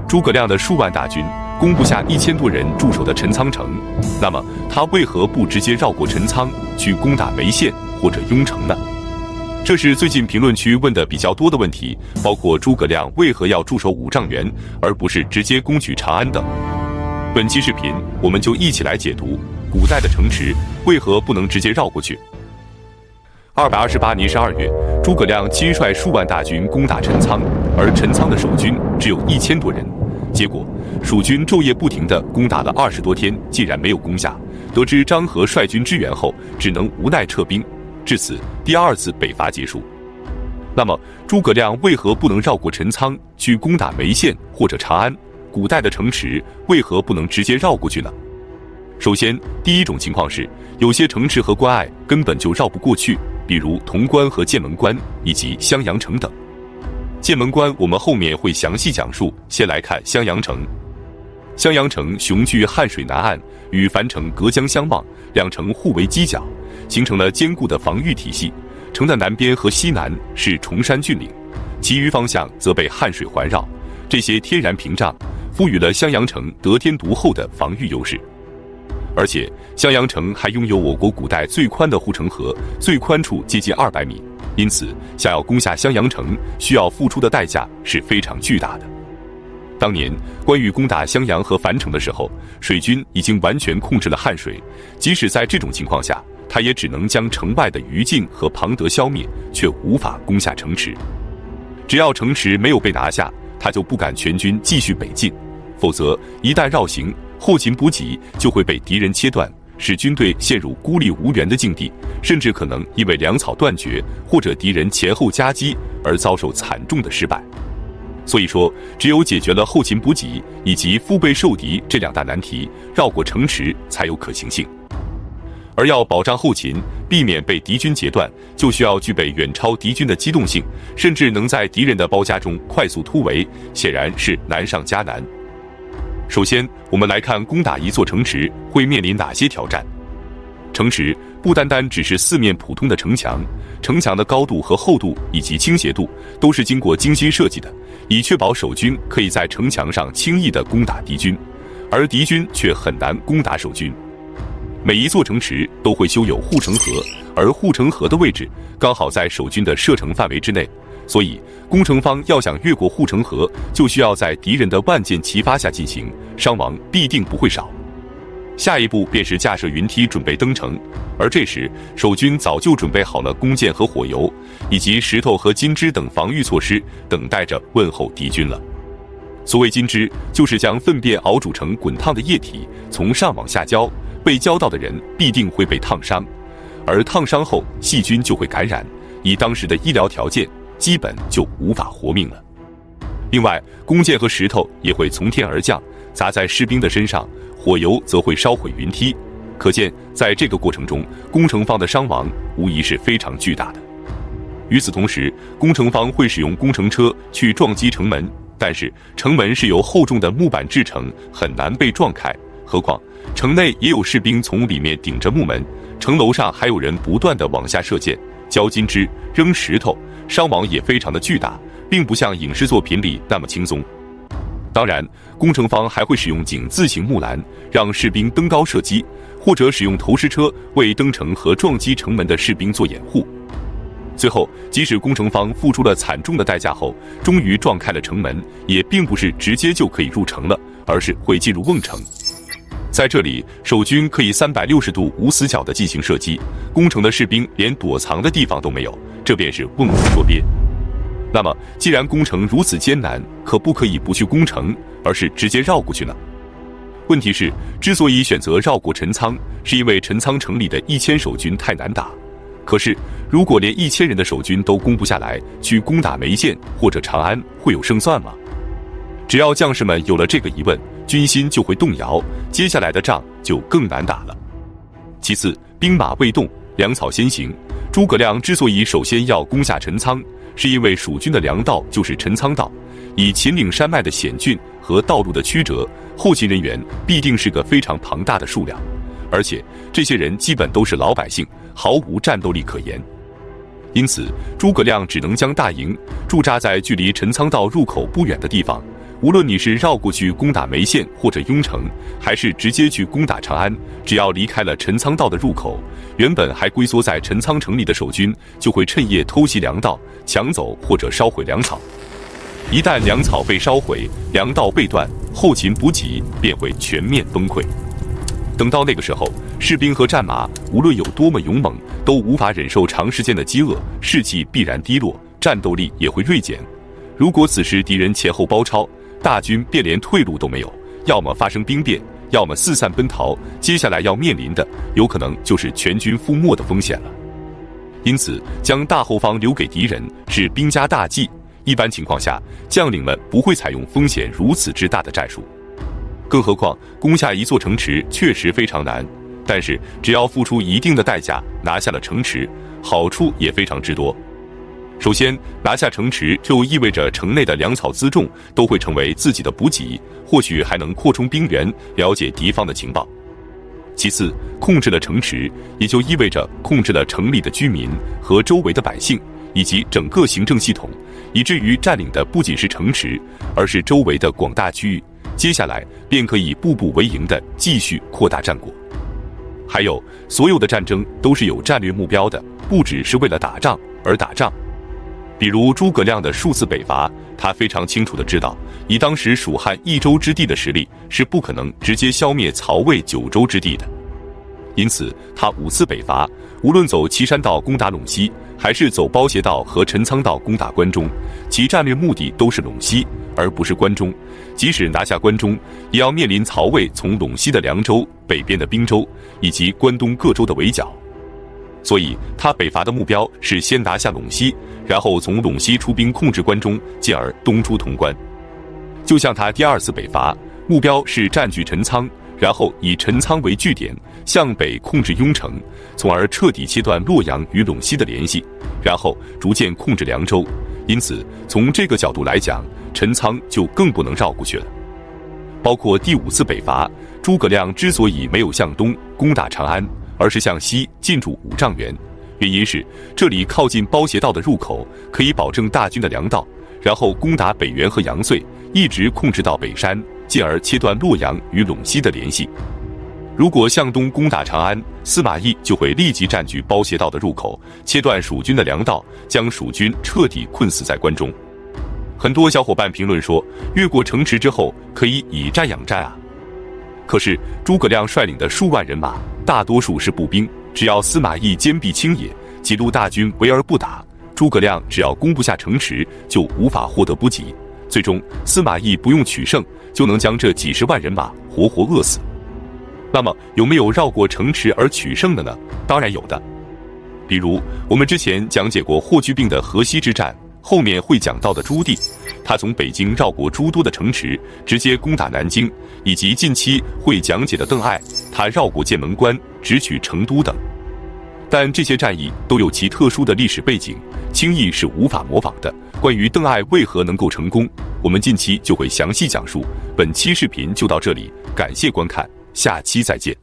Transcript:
诸葛亮的数万大军攻不下1000多人驻守的陈仓城，那么他为何不直接绕过陈仓去攻打眉县或者雍城呢？这是最近评论区问的比较多的问题，包括诸葛亮为何要驻守五丈原，而不是直接攻取长安等。本期视频我们就一起来解读古代的城池为何不能直接绕过去。228年12月，诸葛亮亲率数万大军攻打陈仓，而陈仓的守军只有1000多人。结果蜀军昼夜不停地攻打了20多天，竟然没有攻下。得知张合率军支援后，只能无奈撤兵。至此，第2次北伐结束。那么，诸葛亮为何不能绕过陈仓去攻打眉县或者长安？古代的城池为何不能直接绕过去呢？首先，第一种情况是，有些城池和关隘根本就绕不过去，比如潼关和剑门关以及襄阳城等。剑门关我们后面会详细讲述，先来看襄阳城。襄阳城雄踞汉水南岸，与樊城隔江相望，两城互为犄角，形成了坚固的防御体系。城的南边和西南是崇山峻岭，其余方向则被汉水环绕。这些天然屏障赋予了襄阳城得天独厚的防御优势。而且襄阳城还拥有我国古代最宽的护城河，最宽处接近200米，因此想要攻下襄阳城，需要付出的代价是非常巨大的。当年关羽攻打襄阳和樊城的时候，水军已经完全控制了汉水，即使在这种情况下，他也只能将城外的于禁和庞德消灭，却无法攻下城池。只要城池没有被拿下，他就不敢全军继续北进，否则一旦绕行，后勤补给就会被敌人切断，使军队陷入孤立无援的境地，甚至可能因为粮草断绝或者敌人前后夹击而遭受惨重的失败。所以说，只有解决了后勤补给以及腹背受敌这2大难题，绕过城池才有可行性。而要保障后勤，避免被敌军截断，就需要具备远超敌军的机动性，甚至能在敌人的包夹中快速突围，显然是难上加难。首先，我们来看攻打一座城池会面临哪些挑战。城池不单单只是四面普通的城墙，城墙的高度和厚度以及倾斜度都是经过精心设计的，以确保守军可以在城墙上轻易地攻打敌军，而敌军却很难攻打守军。每一座城池都会修有护城河，而护城河的位置刚好在守军的射程范围之内，所以攻城方要想越过护城河，就需要在敌人的万箭齐发下进行，伤亡必定不会少。下一步便是架设云梯准备登城，而这时守军早就准备好了弓箭和火油，以及石头和金枝等防御措施，等待着问候敌军了。所谓金枝，就是将粪便熬煮成滚烫的液体，从上往下浇，被浇到的人必定会被烫伤，而烫伤后细菌就会感染，以当时的医疗条件，基本就无法活命了。另外，弓箭和石头也会从天而降，砸在士兵的身上，火油则会烧毁云梯。可见，在这个过程中，攻城方的伤亡无疑是非常巨大的。与此同时，攻城方会使用工程车去撞击城门，但是城门是由厚重的木板制成，很难被撞开。何况城内也有士兵从里面顶着木门，城楼上还有人不断地往下射箭、浇金枝、扔石头，伤亡也非常的巨大，并不像影视作品里那么轻松。当然，攻城方还会使用井字形木栏，让士兵登高射击，或者使用投石车为登城和撞击城门的士兵做掩护。最后，即使攻城方付出了惨重的代价后，终于撞开了城门，也并不是直接就可以入城了，而是会进入瓮城。在这里，守军可以360度无死角地进行射击，攻城的士兵连躲藏的地方都没有，这便是瓮中捉鳖。那么，既然攻城如此艰难，可不可以不去攻城，而是直接绕过去呢？问题是，之所以选择绕过陈仓，是因为陈仓城里的1000守军太难打。可是，如果连1000人的守军都攻不下来，去攻打眉县或者长安，会有胜算吗？只要将士们有了这个疑问，军心就会动摇，接下来的仗就更难打了。其次，兵马未动，粮草先行。诸葛亮之所以首先要攻下陈仓，是因为蜀军的粮道就是陈仓道，以秦岭山脉的险峻和道路的曲折，后勤人员必定是个非常庞大的数量，而且这些人基本都是老百姓，毫无战斗力可言。因此，诸葛亮只能将大营驻扎在距离陈仓道入口不远的地方，无论你是绕过去攻打眉县或者雍城，还是直接去攻打长安，只要离开了陈仓道的入口，原本还龟缩在陈仓城里的守军就会趁夜偷袭粮道，抢走或者烧毁粮草。一旦粮草被烧毁，粮道被断，后勤补给便会全面崩溃。等到那个时候，士兵和战马无论有多么勇猛，都无法忍受长时间的饥饿，士气必然低落，战斗力也会锐减。如果此时敌人前后包抄，大军便连退路都没有，要么发生兵变，要么四散奔逃，接下来要面临的有可能就是全军覆没的风险了。因此，将大后方留给敌人是兵家大忌。一般情况下，将领们不会采用风险如此之大的战术。更何况，攻下一座城池确实非常难，但是只要付出一定的代价拿下了城池，好处也非常之多。首先，拿下城池就意味着城内的粮草辎重都会成为自己的补给，或许还能扩充兵源，了解敌方的情报。其次，控制了城池，也就意味着控制了城里的居民和周围的百姓，以及整个行政系统，以至于占领的不仅是城池，而是周围的广大区域。接下来便可以步步为营地继续扩大战果。还有，所有的战争都是有战略目标的，不只是为了打仗而打仗。比如诸葛亮的数次北伐，他非常清楚地知道，以当时蜀汉一州之地的实力，是不可能直接消灭曹魏9州之地的。因此，他5次北伐，无论走岐山道攻打陇西，还是走包斜道和陈仓道攻打关中，其战略目的都是陇西，而不是关中。即使拿下关中，也要面临曹魏从陇西的凉州、北边的滨州以及关东各州的围剿。所以，他北伐的目标是先拿下陇西，然后从陇西出兵控制关中，进而东出潼关。就像他第2次北伐，目标是占据陈仓，然后以陈仓为据点，向北控制雍城，从而彻底切断洛阳与陇西的联系，然后逐渐控制凉州。因此，从这个角度来讲，陈仓就更不能绕过去了。包括第5次北伐，诸葛亮之所以没有向东攻打长安，而是向西进驻五丈原，原因是这里靠近包斜道的入口，可以保证大军的粮道，然后攻打北原和阳遂，一直控制到北山，进而切断洛阳与陇西的联系。如果向东攻打长安，司马懿就会立即占据包斜道的入口，切断蜀军的粮道，将蜀军彻底困死在关中。很多小伙伴评论说，越过城池之后可以以战养战啊。可是诸葛亮率领的数万人马，大多数是步兵，只要司马懿坚壁清野，几路大军围而不打，诸葛亮只要攻不下城池，就无法获得补给。最终，司马懿不用取胜，就能将这几十万人马活活饿死。那么，有没有绕过城池而取胜的呢？当然有的。比如，我们之前讲解过霍去病的河西之战，后面会讲到的朱棣，他从北京绕过诸多的城池，直接攻打南京，以及近期会讲解的邓艾，他绕过剑门关，直取成都等。但这些战役都有其特殊的历史背景，轻易是无法模仿的。关于邓艾为何能够成功，我们近期就会详细讲述。本期视频就到这里，感谢观看，下期再见。